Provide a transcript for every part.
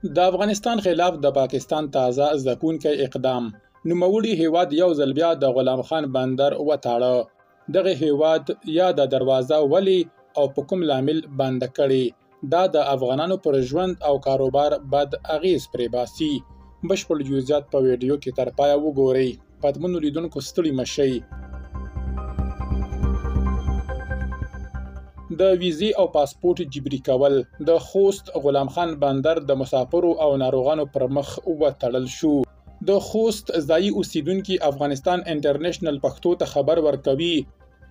د افغانستان خلاف د پاکستان تازه ځپونکی اقدام. نوموړي هیواد یو ځل بیا د غلام خان بندر وتاړه. دغه هیواد یا د دروازه ولې او په کوم لامل بند کړي؟ دا د افغانانو پر ژوند او کاروبار بد اغیز پرې باسي. بشپړ جزئیات په ویډیو کې تر پایه وګورئ. پدمنو لیدونکو ستړي مشئ. د ویزې او پاسپورت جبري کول. د خوست غلام خان بندر د مسافرو او ناروغانو پر مخ وتړل شو. د خوست ځایي اوسیدونکي افغانستان انټرنیشنل پښتو ته خبر ورکوي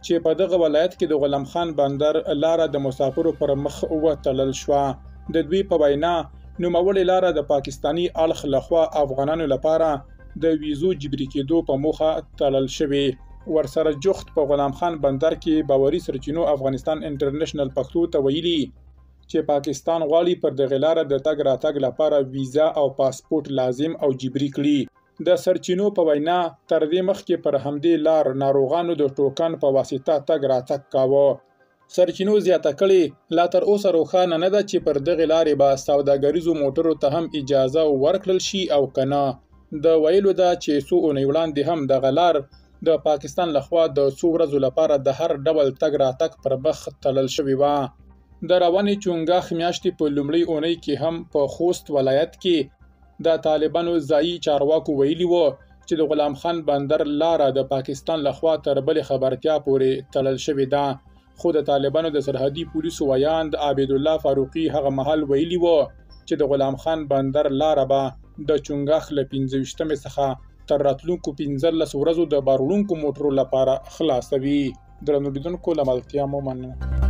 چې په دغه ولایت کې د غلام خان بندر لاره د مسافرو پر مخ وتړل شوه. د دوی په وینا نوموړې لاره د پاکستاني اړخ لخوا افغانانو لپاره د ویزو جبري کېدو په موخه تړل شوې. ورسره جوخت په غلام خان بندر کې باوري سرچینو افغانستان انټرنیشنل پښتو ته ویلي چې پاکستان غواړي پر دغه لاره د تګ راتګ لپاره ویزا او پاسپورت لازم او جبري کړي. د سرچینو په وینا تر دې مخکې پر همدې لار ناروغانو د ټوکن په واسطه تګ راتګ کاوه. سرچینو زیاته کړي لا تر اوسه روښانه نه ده چې پر دغه لارې به سوداګریزو موټرو ته هم اجازه ورکړل شي او کنه. د ویلو ده چې څو اونۍ وړاندې هم دغه لار د پاکستان لخوا د څو ورځو لپاره د هر ډول تګ راتګ پر مخ تړل شوې وه. د روانې چونګاښ میاشتې په لومړۍ اونۍ کې هم په خوست ولایت کې د طالبانو ځایي چارواکو ویلي وو چې د غلام خان بندر لاره د پاکستان لخوا تر بلې خبرتیا پورې تړل شوې ده. خو د طالبانو د سرحدي پولیسو ویاند عبیدالله فاروقي هغه مهال ویلي وو چې د غلام خان بندر لاره به د چونګاښ له 25مې څخه تر راتلونکو 15 ورځو د بار وړونکو موټرو لپاره خلاصوي. درنو لیدونکو له ملتیا مو مننه.